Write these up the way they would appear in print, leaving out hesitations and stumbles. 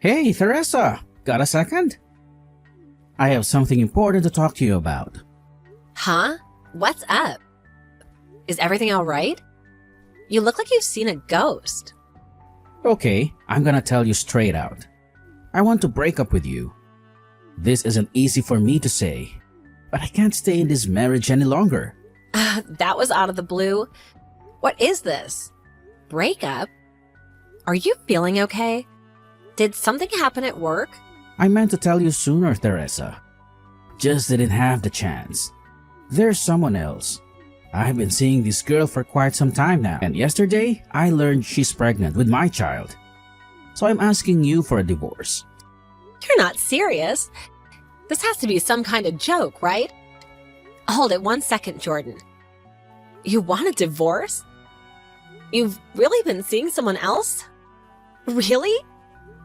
Hey, Teresa! Got a second? I have something important to talk to you about. Huh? What's up? Is everything all right? You look like you've seen a ghost. Okay, I'm gonna tell you straight out. I want to break up with you. This isn't easy for me to say, but I can't stay in this marriage any longer. That was out of the blue. What is this? Breakup? Are you feeling okay? Did something happen at work? I meant to tell you sooner, Teresa. Just didn't have the chance. There's someone else. I've been seeing this girl for quite some time now, and yesterday I learned she's pregnant with my child. So I'm asking you for a divorce. You're not serious. This has to be some kind of joke, right? Hold it 1 second, Jordan. You want a divorce? You've really been seeing someone else? Really?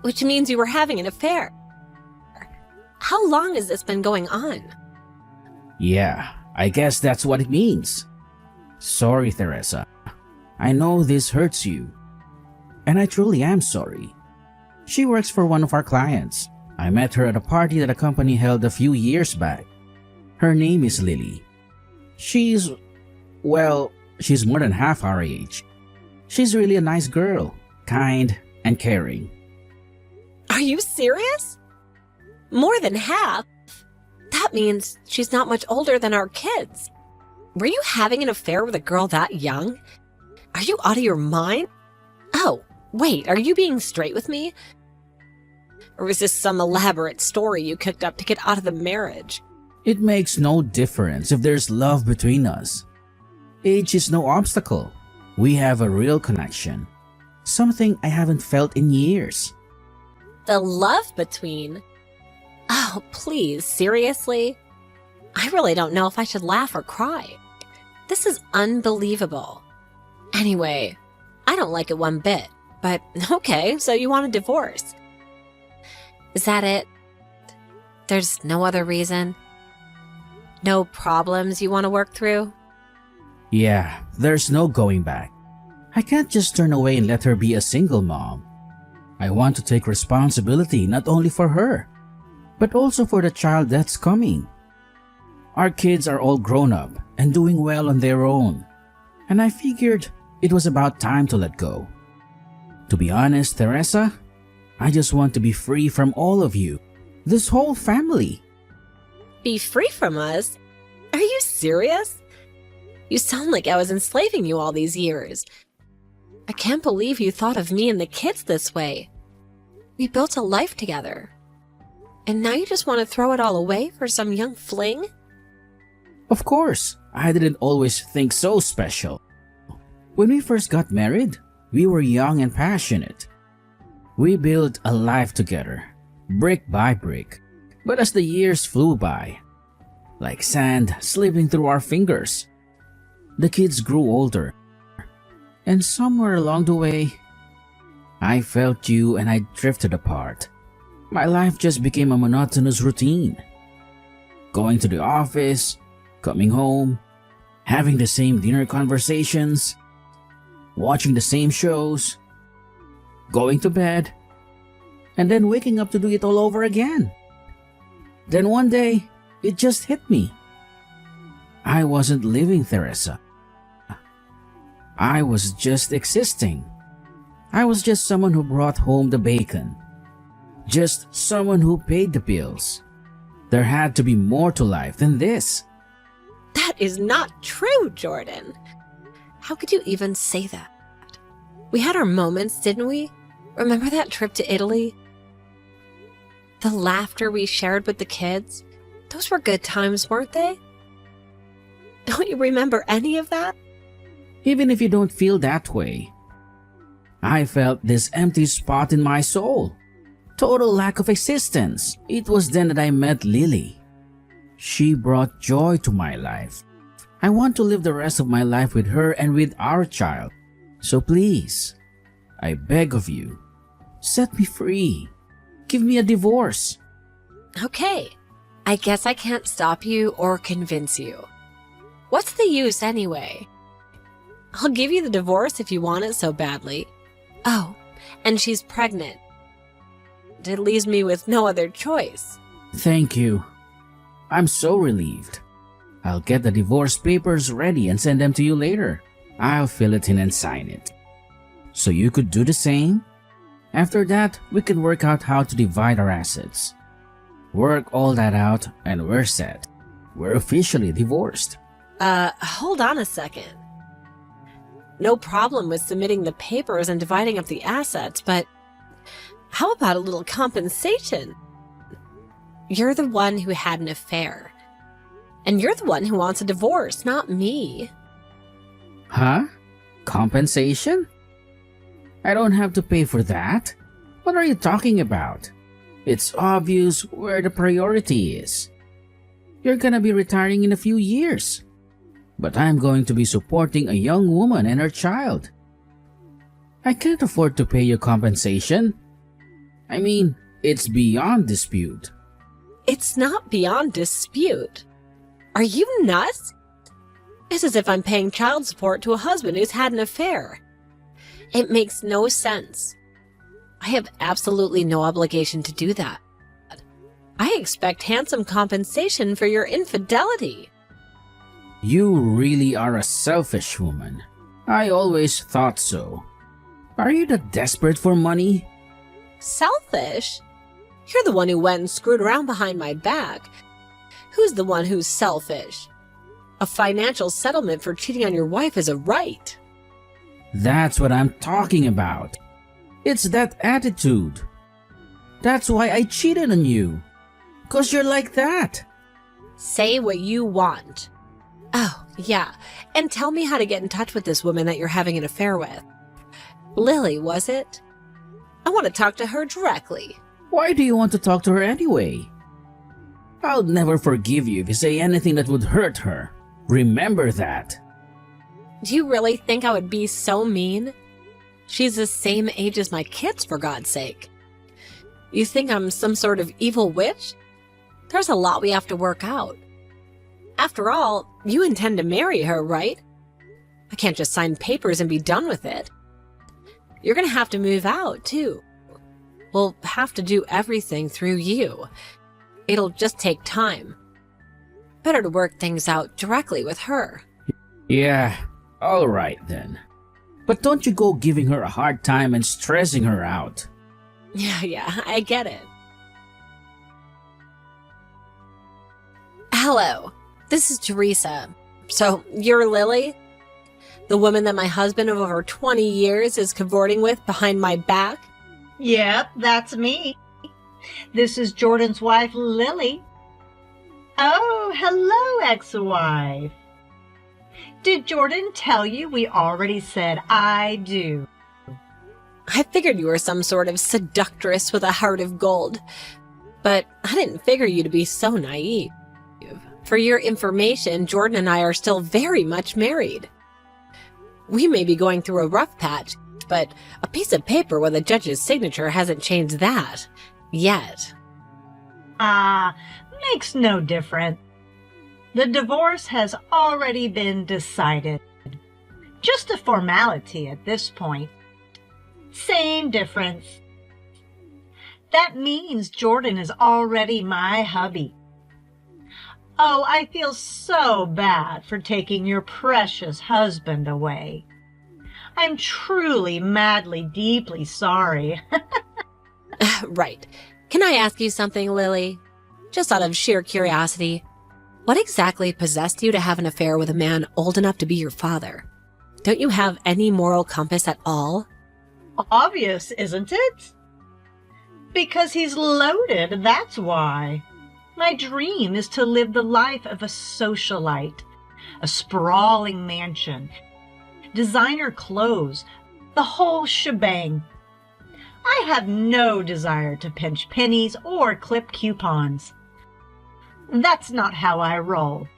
Which means you were having an affair. How long has this been going on? Yeah, I guess that's what it means. Sorry, Teresa. I know this hurts you. And I truly am sorry. She works for one of our clients. I met her at a party that a company held a few years back. Her name is Lily. She's more than half our age. She's really a nice girl, kind and caring. Are you serious? More than half? That means she's not much older than our kids. Were you having an affair with a girl that young? Are you out of your mind? Oh, wait, are you being straight with me? Or is this some elaborate story you cooked up to get out of the marriage? It makes no difference if there's love between us. Age is no obstacle. We have a real connection. Something I haven't felt in years. The love between? Oh, please, seriously? I really don't know if I should laugh or cry. This is unbelievable. Anyway, I don't like it one bit, but okay, so you want a divorce. Is that it? There's no other reason? No problems you want to work through? Yeah, there's no going back. I can't just turn away and let her be a single mom. I want to take responsibility not only for her, but also for the child that's coming. Our kids are all grown up and doing well on their own, and I figured it was about time to let go. To be honest, Teresa, I just want to be free from all of you, this whole family. Be free from us? Are you serious? You sound like I was enslaving you all these years. I can't believe you thought of me and the kids this way. We built a life together. And now you just want to throw it all away for some young fling? Of course, I didn't always think so special. When we first got married, we were young and passionate. We built a life together, brick by brick. But as the years flew by, like sand slipping through our fingers, the kids grew older. And somewhere along the way, I felt you and I drifted apart. My life just became a monotonous routine. Going to the office, coming home, having the same dinner conversations, watching the same shows, going to bed, and then waking up to do it all over again. Then one day, it just hit me. I wasn't living, Teresa. I was just existing. I was just someone who brought home the bacon. Just someone who paid the bills. There had to be more to life than this. That is not true, Jordan. How could you even say that? We had our moments, didn't we? Remember that trip to Italy? The laughter we shared with the kids? Those were good times, weren't they? Don't you remember any of that? Even if you don't feel that way, I felt this empty spot in my soul. Total lack of existence. It was then that I met Lily. She brought joy to my life. I want to live the rest of my life with her and with our child. So please, I beg of you, set me free. Give me a divorce. Okay, I guess I can't stop you or convince you. What's the use anyway? I'll give you the divorce if you want it so badly. Oh, and she's pregnant. it leaves me with no other choice. Thank you. I'm so relieved. I'll get the divorce papers ready and send them to you later. I'll fill it in and sign it. So you could do the same? After that, we can work out how to divide our assets. Work all that out and we're set. We're officially divorced. Hold on a second. No problem with submitting the papers and dividing up the assets, but how about a little compensation? You're the one who had an affair. And you're the one who wants a divorce, not me. Huh? Compensation? I don't have to pay for that. What are you talking about? It's obvious where the priority is. You're gonna be retiring in a few years. But I'm going to be supporting a young woman and her child. I can't afford to pay you compensation. I mean, it's beyond dispute. It's not beyond dispute. Are you nuts? It's as if I'm paying child support to a husband who's had an affair. It makes no sense. I have absolutely no obligation to do that. I expect handsome compensation for your infidelity. You really are a selfish woman. I always thought so. Are you that desperate for money? Selfish? You're the one who went and screwed around behind my back. Who's the one who's selfish? A financial settlement for cheating on your wife is a right. That's what I'm talking about. It's that attitude. That's why I cheated on you. 'Cause you're like that. Say what you want. Oh, yeah, and tell me how to get in touch with this woman that you're having an affair with. Lily, was it? I want to talk to her directly. Why do you want to talk to her anyway? I'll never forgive you if you say anything that would hurt her. Remember that. Do you really think I would be so mean? She's the same age as my kids, for God's sake. You think I'm some sort of evil witch? There's a lot we have to work out. After all, you intend to marry her, right? I can't just sign papers and be done with it. You're gonna have to move out, too. We'll have to do everything through you. It'll just take time. Better to work things out directly with her. Yeah, all right then. But don't you go giving her a hard time and stressing her out. Yeah, I get it. Hello, this is Teresa. So, you're Lily? The woman that my husband of over 20 years is cavorting with behind my back? Yep, that's me. This is Jordan's wife, Lily. Oh, hello, ex-wife. Did Jordan tell you we already said I do? I figured you were some sort of seductress with a heart of gold, but I didn't figure you to be so naive. For your information, Jordan and I are still very much married. We may be going through a rough patch, but a piece of paper with a judge's signature hasn't changed that. Yet. Makes no difference. The divorce has already been decided. Just a formality at this point. Same difference. That means Jordan is already my hubby. Oh, I feel so bad for taking your precious husband away. I'm truly, madly, deeply sorry. Right. Can I ask you something, Lily? Just out of sheer curiosity, what exactly possessed you to have an affair with a man old enough to be your father? Don't you have any moral compass at all? Obvious, isn't it? Because he's loaded, that's why. My dream is to live the life of a socialite, a sprawling mansion, designer clothes, the whole shebang. I have no desire to pinch pennies or clip coupons. That's not how I roll.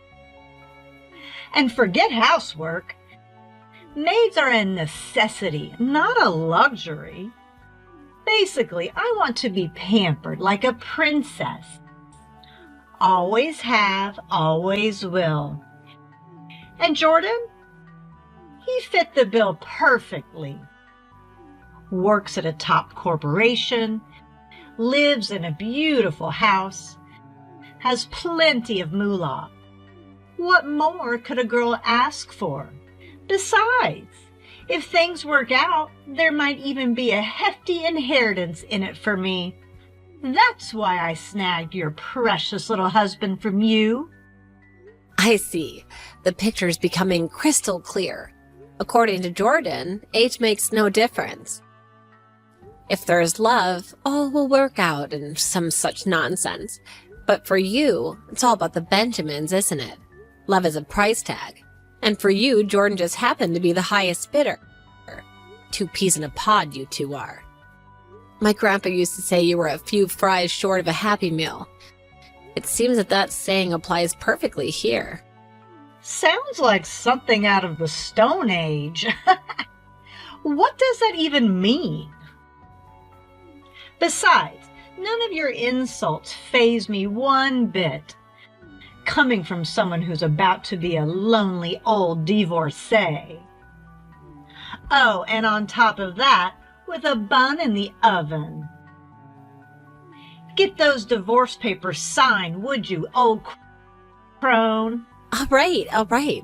And forget housework. Maids are a necessity, not a luxury. Basically, I want to be pampered like a princess. Always have, always will. And Jordan? He fit the bill perfectly. Works at a top corporation, lives in a beautiful house, has plenty of moolah. What more could a girl ask for? Besides, if things work out, there might even be a hefty inheritance in it for me. That's why I snagged your precious little husband from you. I see. The picture's becoming crystal clear. According to Jordan, age makes no difference. If there's love, all will work out and some such nonsense. But for you, it's all about the Benjamins, isn't it? Love is a price tag. And for you, Jordan just happened to be the highest bidder. 2 peas in a pod, you two are. My grandpa used to say you were a few fries short of a Happy Meal. It seems that saying applies perfectly here. Sounds like something out of the Stone Age. What does that even mean? Besides, none of your insults faze me one bit. Coming from someone who's about to be a lonely old divorcee. Oh, and on top of that, with a bun in the oven. Get those divorce papers signed, would you, old crone? All right.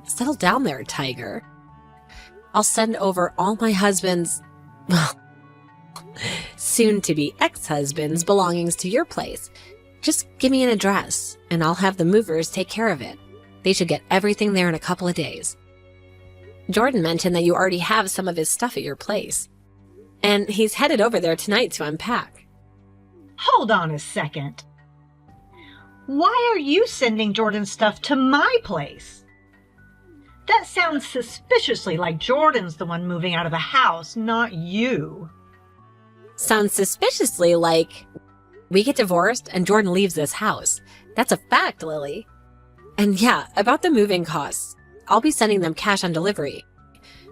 Settle down there, Tiger. I'll send over all my husband's, well, soon-to-be ex-husband's belongings to your place. Just give me an address, and I'll have the movers take care of it. They should get everything there in a couple of days. Jordan mentioned that you already have some of his stuff at your place, and he's headed over there tonight to unpack. Hold on a second. Why are you sending Jordan's stuff to my place? That sounds suspiciously like Jordan's the one moving out of the house, not you. Sounds suspiciously like we get divorced and Jordan leaves this house. That's a fact, Lily. And yeah, about the moving costs, I'll be sending them cash on delivery.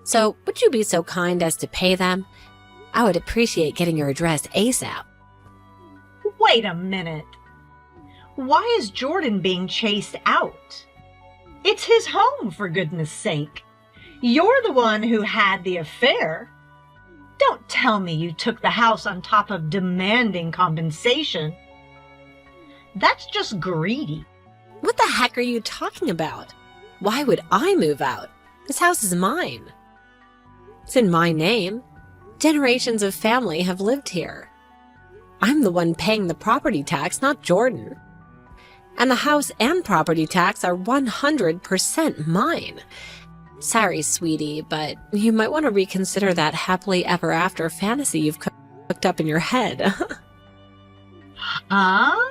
So would you be so kind as to pay them? I would appreciate getting your address ASAP. Wait a minute. Why is Jordan being chased out? It's his home, for goodness sake. You're the one who had the affair. Don't tell me you took the house on top of demanding compensation. That's just greedy. What the heck are you talking about? Why would I move out? This house is mine. It's in my name. Generations of family have lived here. I'm the one paying the property tax, not Jordan. And the house and property tax are 100% mine. Sorry, sweetie, but you might want to reconsider that happily ever after fantasy you've cooked up in your head. Huh?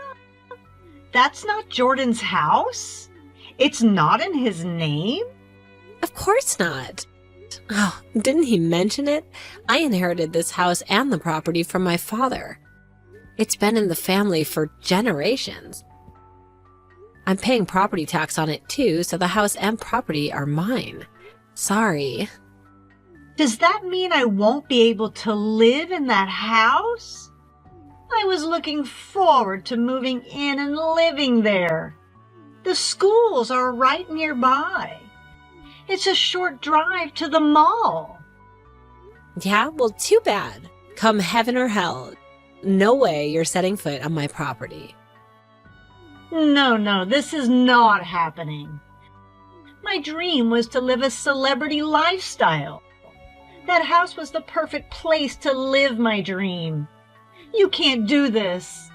That's not Jordan's house? It's not in his name? Of course not. Oh, didn't he mention it? I inherited this house and the property from my father. It's been in the family for generations. I'm paying property tax on it too, so the house and property are mine. Sorry. Does that mean I won't be able to live in that house? I was looking forward to moving in and living there. The schools are right nearby. It's a short drive to the mall. Yeah, well, too bad. Come heaven or hell, no way you're setting foot on my property. No, this is not happening. My dream was to live a celebrity lifestyle. That house was the perfect place to live my dream. You can't do this.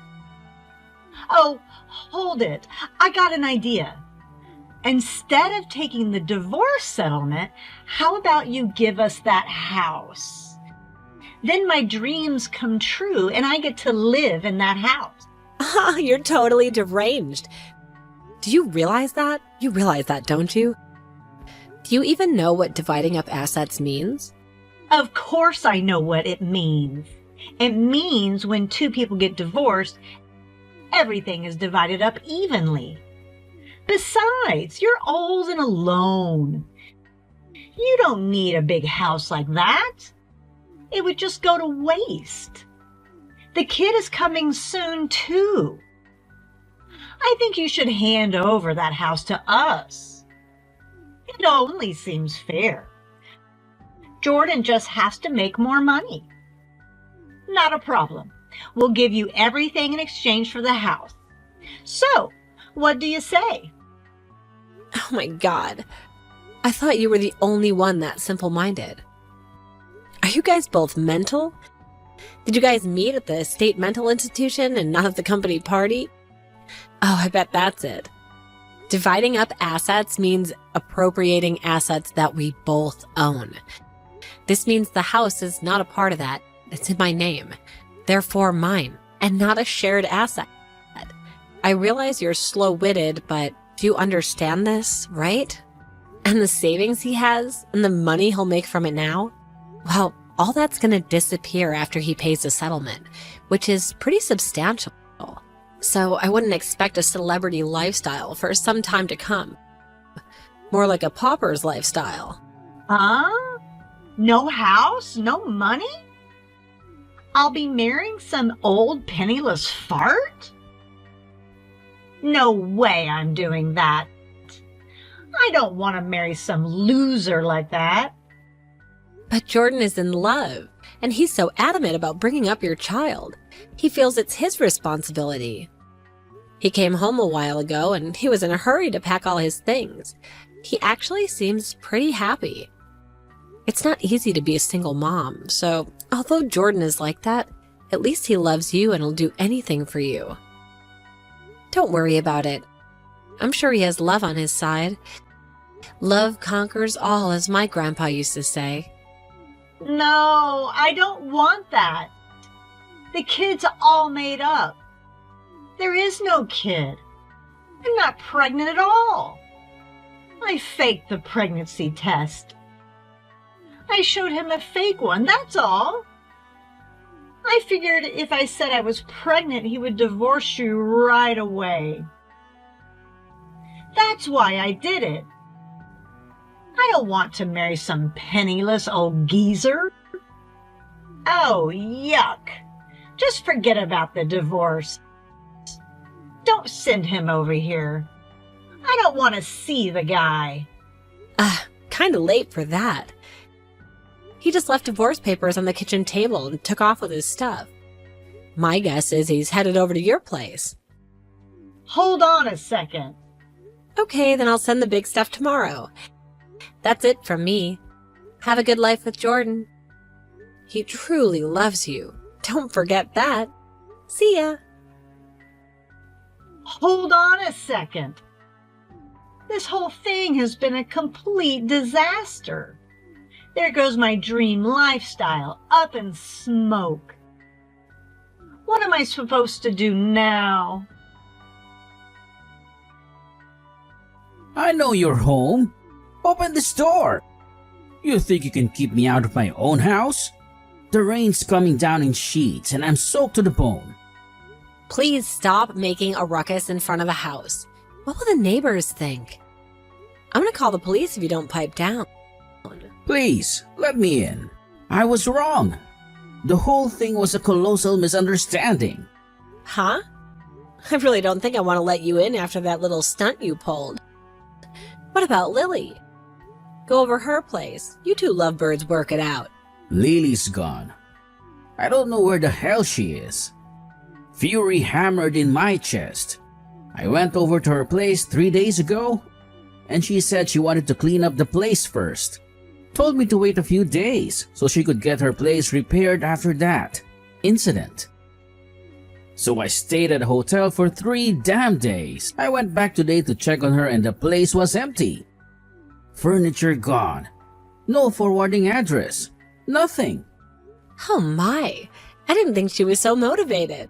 Oh, hold it. I got an idea. Instead of taking the divorce settlement, how about you give us that house? Then my dreams come true and I get to live in that house. You're totally deranged. Do you realize that? You realize that, don't you? Do you even know what dividing up assets means? Of course I know what it means. It means when 2 people get divorced, everything is divided up evenly. Besides, you're old and alone. You don't need a big house like that. It would just go to waste. The kid is coming soon, too. I think you should hand over that house to us. It only seems fair. Jordan just has to make more money. Not a problem. We'll give you everything in exchange for the house. So, what do you say? Oh my God. I thought you were the only one that simple-minded. Are you guys both mental? Did you guys meet at the state mental institution and not at the company party? Oh, I bet that's it. Dividing up assets means appropriating assets that we both own. This means the house is not a part of that. It's in my name. Therefore mine, and not a shared asset. I realize you're slow-witted, but do you understand this, right? And the savings he has, and the money he'll make from it now? Well, all that's gonna disappear after he pays the settlement, which is pretty substantial. So I wouldn't expect a celebrity lifestyle for some time to come. More like a pauper's lifestyle. Huh? No house? No money? I'll be marrying some old penniless fart? No way I'm doing that. I don't want to marry some loser like that. But Jordan is in love, and he's so adamant about bringing up your child. He feels it's his responsibility. He came home a while ago, and he was in a hurry to pack all his things. He actually seems pretty happy. It's not easy to be a single mom, so although Jordan is like that, at least he loves you and will do anything for you. Don't worry about it. I'm sure he has love on his side. Love conquers all, as my grandpa used to say. No, I don't want that. The kid's all made up. There is no kid. I'm not pregnant at all. I faked the pregnancy test. I showed him a fake one, that's all. I figured if I said I was pregnant, he would divorce you right away. That's why I did it. I don't want to marry some penniless old geezer. Oh, yuck. Just forget about the divorce. Don't send him over here. I don't want to see the guy. Kinda late for that. He just left divorce papers on the kitchen table and took off with his stuff. My guess is he's headed over to your place. Hold on a second. Okay, then I'll send the big stuff tomorrow. That's it from me. Have a good life with Jordan. He truly loves you. Don't forget that. See ya. Hold on a second. This whole thing has been a complete disaster. There goes my dream lifestyle, up in smoke. What am I supposed to do now? I know you're home. Open this door. You think you can keep me out of my own house? The rain's coming down in sheets and I'm soaked to the bone. Please stop making a ruckus in front of the house. What will the neighbors think? I'm gonna call the police if you don't pipe down. Please, let me in. I was wrong. The whole thing was a colossal misunderstanding. Huh? I really don't think I want to let you in after that little stunt you pulled. What about Lily? Go over her place. You two lovebirds work it out. Lily's gone. I don't know where the hell she is. Fury hammered in my chest. I went over to her place 3 days ago, and she said she wanted to clean up the place first. Told me to wait a few days so she could get her place repaired after that incident. So I stayed at a hotel for 3 damn days. I went back today to check on her and the place was empty. Furniture gone. No forwarding address. Nothing. Oh my, I didn't think she was so motivated.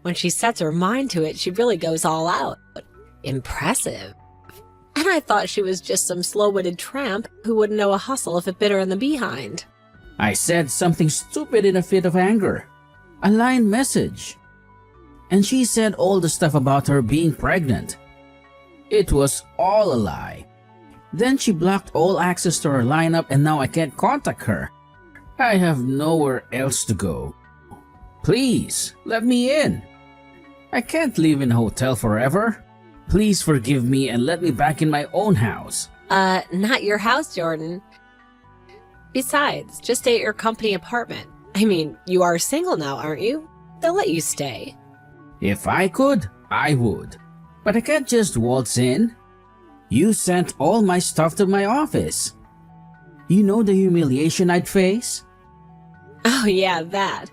When she sets her mind to it, she really goes all out. Impressive. And I thought she was just some slow-witted tramp who wouldn't know a hustle if it bit her in the behind. I said something stupid in a fit of anger. A line message. And she said all the stuff about her being pregnant. It was all a lie. Then she blocked all access to her lineup and now I can't contact her. I have nowhere else to go. Please, let me in. I can't live in a hotel forever. Please forgive me and let me back in my own house. Not your house, Jordan. Besides, just stay at your company apartment. I mean, you are single now, aren't you? they'll let you stay. If I could, I would. But I can't just waltz in. You sent all my stuff to my office. You know the humiliation I'd face? Oh yeah, that.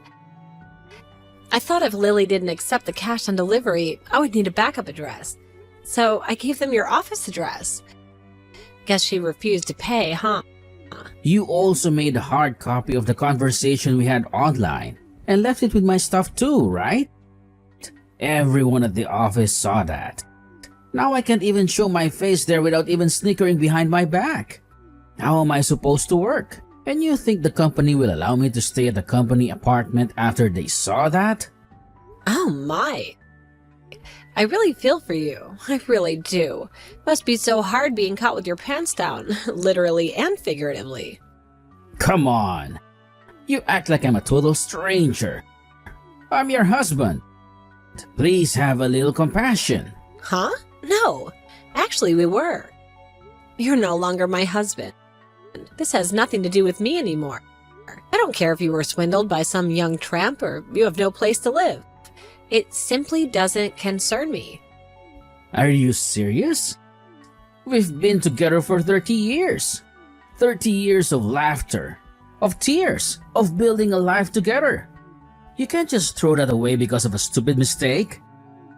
I thought if Lily didn't accept the cash on delivery, I would need a backup address. So I gave them your office address. Guess she refused to pay, huh? You also made a hard copy of the conversation we had online and left it with my stuff too, right? Everyone at the office saw that. Now I can't even show my face there without even snickering behind my back. How am I supposed to work? And you think the company will allow me to stay at the company apartment after they saw that? Oh my. I really feel for you. I really do. Must be so hard being caught with your pants down, literally and figuratively. Come on. You act like I'm a total stranger. I'm your husband. Please have a little compassion. Huh? No. Actually, we were. You're no longer my husband. This has nothing to do with me anymore. I don't care if you were swindled by some young tramp or you have no place to live. It simply doesn't concern me. Are you serious? We've been together for 30 years. 30 years of laughter, of tears, of building a life together. You can't just throw that away because of a stupid mistake.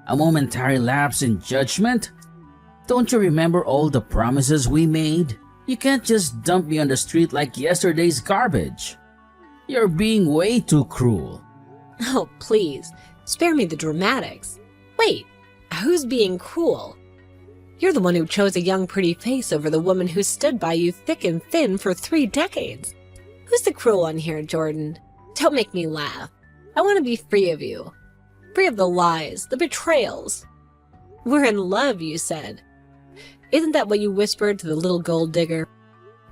A momentary lapse in judgment. Don't you remember all the promises we made? You can't just dump me on the street like yesterday's garbage. You're being way too cruel. Oh, please. Spare me the dramatics. Wait, who's being cruel? You're the one who chose a young pretty face over the woman who stood by you thick and thin for 3 decades. Who's the cruel one here, Jordan? Don't make me laugh. I want to be free of you. Free of the lies, the betrayals. We're in love, you said. Isn't that what you whispered to the little gold digger?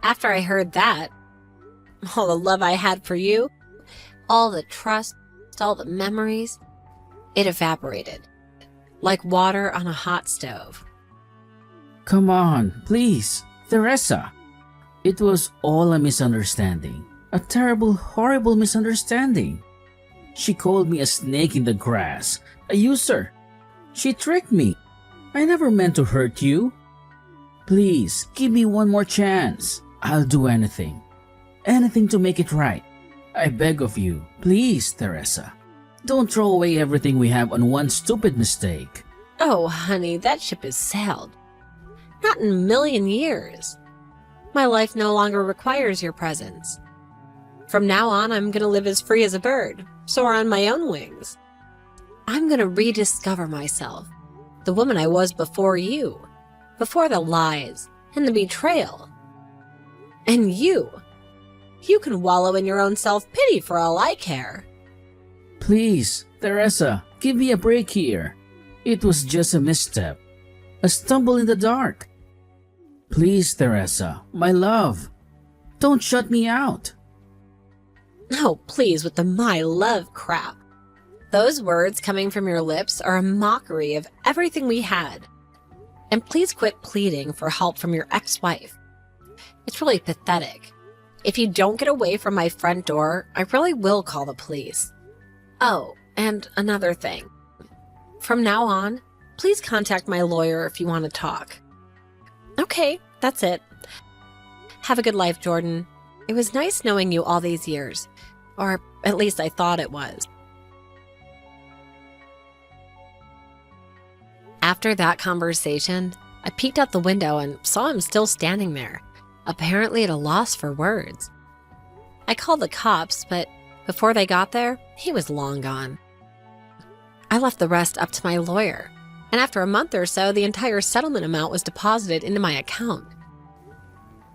After I heard that, all the love I had for you, all the trust, all the memories, it evaporated. Like water on a hot stove. Come on, please, Teresa. It was all a misunderstanding. A terrible, horrible misunderstanding. She called me a snake in the grass, a user. She tricked me. I never meant to hurt you. Please, give me one more chance. I'll do anything. Anything to make it right. I beg of you, please, Teresa. Don't throw away everything we have on one stupid mistake. Oh, honey, that ship has sailed. Not in a million years. My life no longer requires your presence. From now on, I'm going to live as free as a bird, soar on my own wings. I'm going to rediscover myself, the woman I was before you, before the lies and the betrayal. And you can wallow in your own self-pity for all I care. Please, Teresa, give me a break here. It was just a misstep, a stumble in the dark. Please, Teresa, my love, don't shut me out. Oh, please, with the my love crap. Those words coming from your lips are a mockery of everything we had. And please quit pleading for help from your ex-wife. It's really pathetic. If you don't get away from my front door, I really will call the police. Oh, and another thing. From now on, please contact my lawyer if you want to talk. Okay, that's it. Have a good life, Jordan. It was nice knowing you all these years. Or at least I thought it was. After that conversation, I peeked out the window and saw him still standing there, apparently at a loss for words. I called the cops, but before they got there, he was long gone. I left the rest up to my lawyer, and after a month or so, the entire settlement amount was deposited into my account.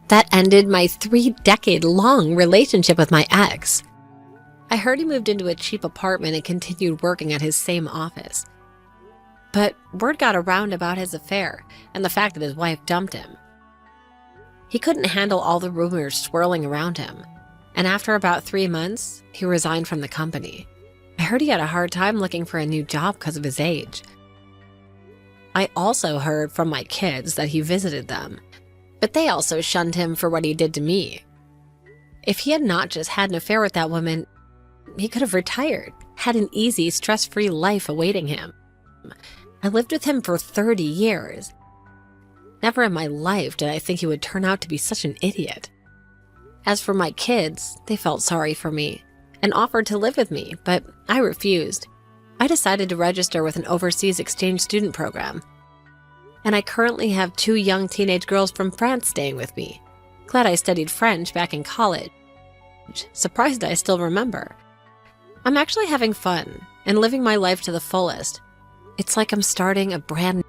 That ended my 3-decade-long relationship with my ex. I heard he moved into a cheap apartment and continued working at his same office. But word got around about his affair and the fact that his wife dumped him. He couldn't handle all the rumors swirling around him, and after about 3 months, he resigned from the company. I heard he had a hard time looking for a new job because of his age. I also heard from my kids that he visited them, but they also shunned him for what he did to me. If he had not just had an affair with that woman, he could have retired, had an easy, stress-free life awaiting him. I lived with him for 30 years. Never in my life did I think he would turn out to be such an idiot. As for my kids, they felt sorry for me and offered to live with me, but I refused. I decided to register with an overseas exchange student program. And I currently have 2 young teenage girls from France staying with me. Glad I studied French back in college. Surprised I still remember. I'm actually having fun and living my life to the fullest. It's like I'm starting a brand